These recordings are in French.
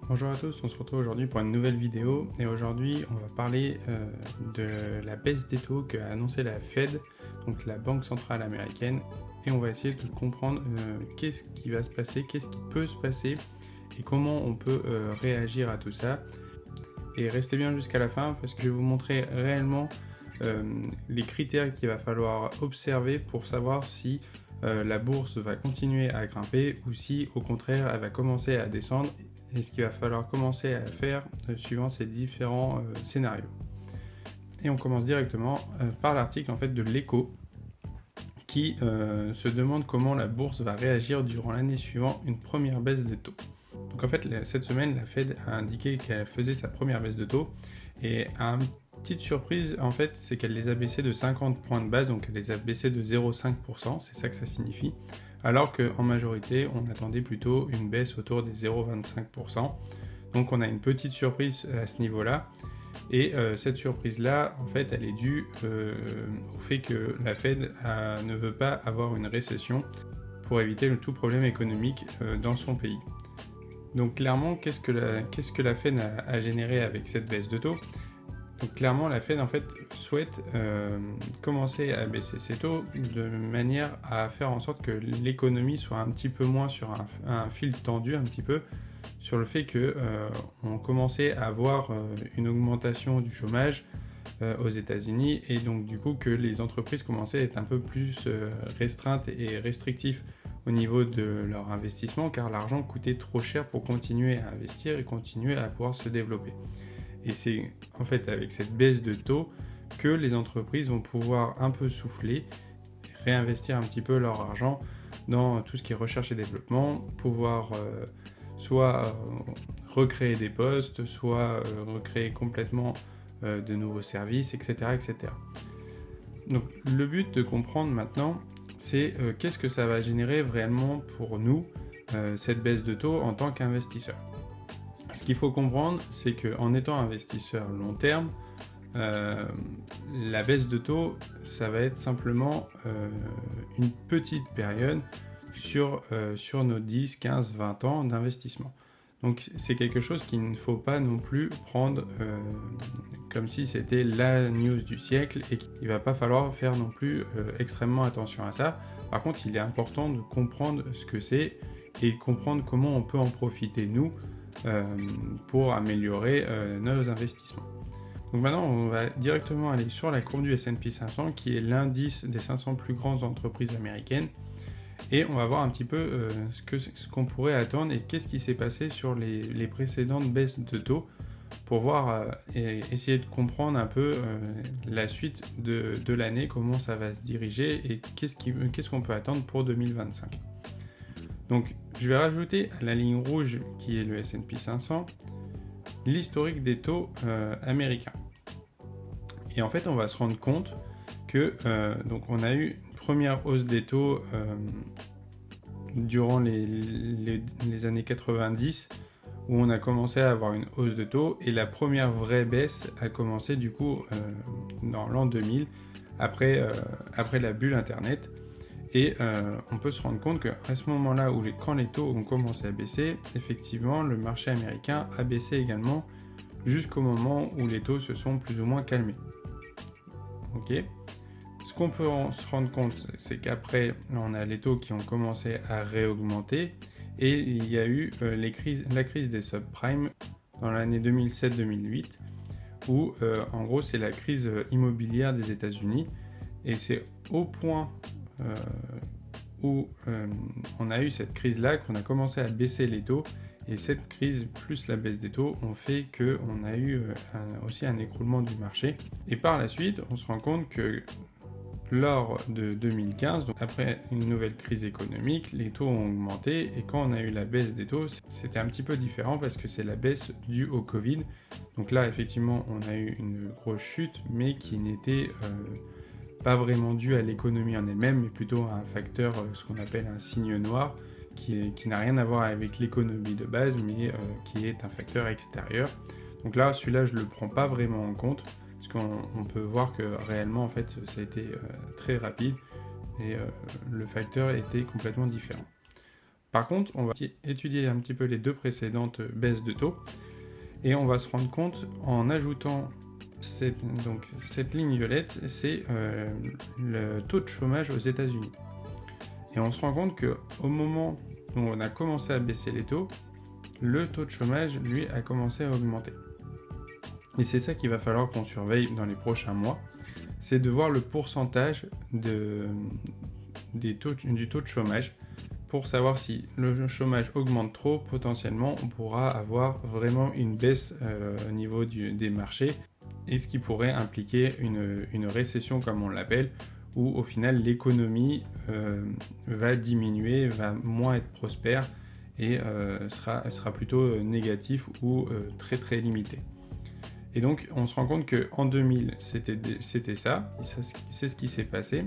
Bonjour à tous, on se retrouve aujourd'hui pour une nouvelle vidéo et aujourd'hui on va parler de la baisse des taux qu'a annoncé la Fed, donc la Banque Centrale Américaine, et on va essayer de comprendre qu'est-ce qui va se passer, qu'est-ce qui peut se passer et comment on peut réagir à tout ça. Et restez bien jusqu'à la fin parce que je vais vous montrer réellement les critères qu'il va falloir observer pour savoir si la bourse va continuer à grimper ou si au contraire elle va commencer à descendre et ce qu'il va falloir commencer à faire suivant ces différents scénarios. Et on commence directement par l'article en fait de l'Echo qui se demande comment la bourse va réagir durant l'année suivant une première baisse de taux. Donc en fait cette semaine la Fed a indiqué qu'elle faisait sa première baisse de taux et une petite surprise en fait c'est qu'elle les a baissés de 50 points de base, donc elle les a baissés de 0,5%, c'est ça que ça signifie. Alors qu'en majorité, on attendait plutôt une baisse autour des 0,25%. Donc on a une petite surprise à ce niveau-là. Et cette surprise-là, en fait, elle est due au fait que la Fed ne veut pas avoir une récession pour éviter tout problème économique dans son pays. Donc clairement, qu'est-ce que la Fed a généré avec cette baisse de taux ? Donc clairement, la Fed en fait souhaite commencer à baisser ses taux de manière à faire en sorte que l'économie soit un petit peu moins sur un fil tendu, un petit peu sur le fait que on commençait à avoir une augmentation du chômage aux États-Unis et donc du coup que les entreprises commençaient à être un peu plus restreintes et restrictives au niveau de leur investissement car l'argent coûtait trop cher pour continuer à investir et continuer à pouvoir se développer. Et c'est en fait avec cette baisse de taux que les entreprises vont pouvoir un peu souffler, réinvestir un petit peu leur argent dans tout ce qui est recherche et développement, pouvoir soit recréer des postes, soit recréer complètement de nouveaux services, etc., etc. Donc le but de comprendre maintenant, c'est qu'est-ce que ça va générer vraiment pour nous, cette baisse de taux en tant qu'investisseur. Ce qu'il faut comprendre, c'est qu'en étant investisseur long terme, la baisse de taux, ça va être simplement une petite période sur nos 10, 15, 20 ans d'investissement. Donc c'est quelque chose qu'il ne faut pas non plus prendre comme si c'était la news du siècle et qu'il ne va pas falloir faire non plus extrêmement attention à ça. Par contre, il est important de comprendre ce que c'est et comprendre comment on peut en profiter nous pour améliorer nos investissements. Donc maintenant, on va directement aller sur la courbe du S&P 500 qui est l'indice des 500 plus grandes entreprises américaines et on va voir un petit peu ce qu'on pourrait attendre et qu'est-ce qui s'est passé sur les précédentes baisses de taux pour voir et essayer de comprendre un peu la suite de l'année, comment ça va se diriger et qu'est-ce qu'on peut attendre pour 2025. Donc, je vais rajouter à la ligne rouge qui est le S&P 500 l'historique des taux américains. Et en fait, on va se rendre compte que donc on a eu une première hausse des taux durant les années 90 où on a commencé à avoir une hausse de taux et la première vraie baisse a commencé du coup dans l'an 2000 après la bulle Internet. Et on peut se rendre compte qu'à ce moment-là, quand les taux ont commencé à baisser, effectivement, le marché américain a baissé également jusqu'au moment où les taux se sont plus ou moins calmés. Ok. Ce qu'on peut se rendre compte, c'est qu'après, on a les taux qui ont commencé à réaugmenter et il y a eu la crise des subprimes dans l'année 2007-2008 où, en gros, c'est la crise immobilière des États-Unis et c'est au point où on a eu cette crise-là, qu'on a commencé à baisser les taux, et cette crise plus la baisse des taux ont fait qu'on a eu aussi un écroulement du marché. Et par la suite, on se rend compte que lors de 2015, donc après une nouvelle crise économique, les taux ont augmenté, et quand on a eu la baisse des taux, c'était un petit peu différent parce que c'est la baisse due au Covid. Donc là, effectivement, on a eu une grosse chute, mais qui n'était pas vraiment dû à l'économie en elle-même, mais plutôt à un facteur, ce qu'on appelle un signe noir, qui n'a rien à voir avec l'économie de base, mais qui est un facteur extérieur. Donc là, celui-là, je ne le prends pas vraiment en compte, parce qu'on peut voir que réellement, en fait, ça a été très rapide, et le facteur était complètement différent. Par contre, on va étudier un petit peu les deux précédentes baisses de taux et on va se rendre compte en ajoutant cette ligne violette, c'est le taux de chômage aux États-Unis. Et on se rend compte qu'au moment où on a commencé à baisser les taux, le taux de chômage, lui, a commencé à augmenter. Et c'est ça qu'il va falloir qu'on surveille dans les prochains mois, c'est de voir le pourcentage du taux de chômage pour savoir si le chômage augmente trop, potentiellement on pourra avoir vraiment une baisse au niveau des marchés et ce qui pourrait impliquer une récession comme on l'appelle, où au final l'économie va diminuer, va moins être prospère et sera plutôt négatif ou très très limité. Et donc on se rend compte qu'en 2000 c'était ça, c'est ce qui s'est passé.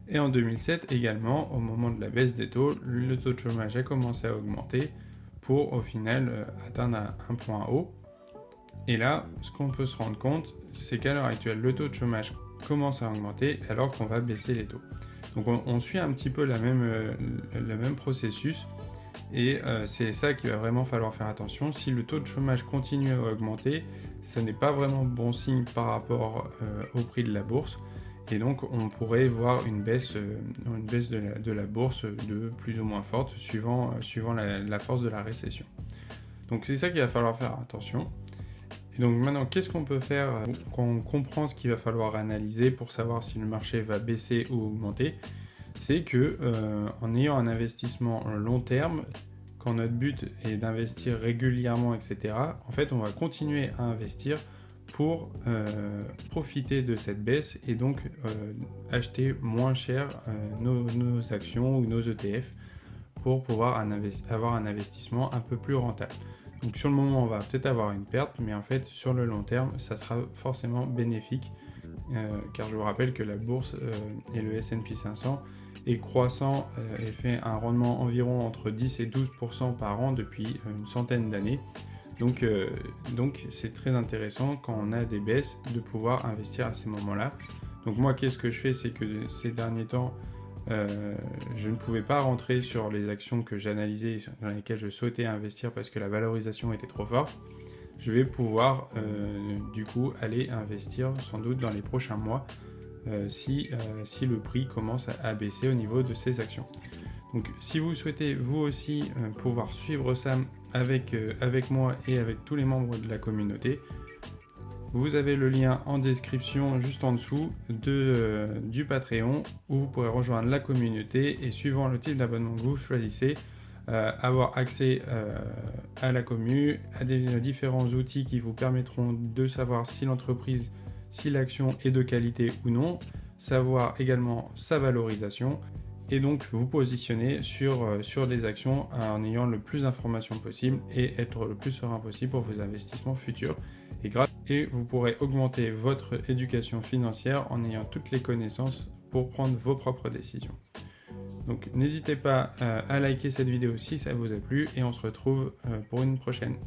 Et en 2007 également, au moment de la baisse des taux, le taux de chômage a commencé à augmenter pour au final atteindre un point haut. Et là, ce qu'on peut se rendre compte, c'est qu'à l'heure actuelle, le taux de chômage commence à augmenter alors qu'on va baisser les taux. Donc on suit un petit peu le même processus et c'est ça qu'il va vraiment falloir faire attention. Si le taux de chômage continue à augmenter, ce n'est pas vraiment bon signe par rapport au prix de la bourse. Et donc on pourrait voir une baisse de la bourse de plus ou moins forte suivant la force de la récession. Donc c'est ça qu'il va falloir faire attention. Et donc maintenant, qu'est-ce qu'on peut faire quand on comprend ce qu'il va falloir analyser pour savoir si le marché va baisser ou augmenter? C'est que en ayant un investissement long terme, quand notre but est d'investir régulièrement, etc., en fait on va continuer à investir pour profiter de cette baisse et donc acheter moins cher nos actions ou nos ETF pour pouvoir avoir un investissement un peu plus rentable. Donc sur le moment on va peut-être avoir une perte, mais en fait sur le long terme ça sera forcément bénéfique car je vous rappelle que la bourse et le S&P 500 est croissant et fait un rendement environ entre 10 et 12% par an depuis une centaine d'années. Donc c'est très intéressant quand on a des baisses de pouvoir investir à ces moments-là. Donc moi qu'est-ce que je fais, c'est que ces derniers temps je ne pouvais pas rentrer sur les actions que j'analysais, dans lesquelles je souhaitais investir parce que la valorisation était trop forte. Je vais pouvoir du coup aller investir sans doute dans les prochains mois si le prix commence à baisser au niveau de ces actions. Donc si vous souhaitez vous aussi pouvoir suivre ça avec moi et avec tous les membres de la communauté, vous avez le lien en description juste en dessous du Patreon où vous pourrez rejoindre la communauté et suivant le type d'abonnement que vous choisissez, avoir accès à la commu, à des différents outils qui vous permettront de savoir si l'entreprise, si l'action est de qualité ou non, savoir également sa valorisation et donc vous positionner sur des actions en ayant le plus d'informations possible et être le plus serein possible pour vos investissements futurs. Et vous pourrez augmenter votre éducation financière en ayant toutes les connaissances pour prendre vos propres décisions. Donc n'hésitez pas à liker cette vidéo si ça vous a plu et on se retrouve pour une prochaine.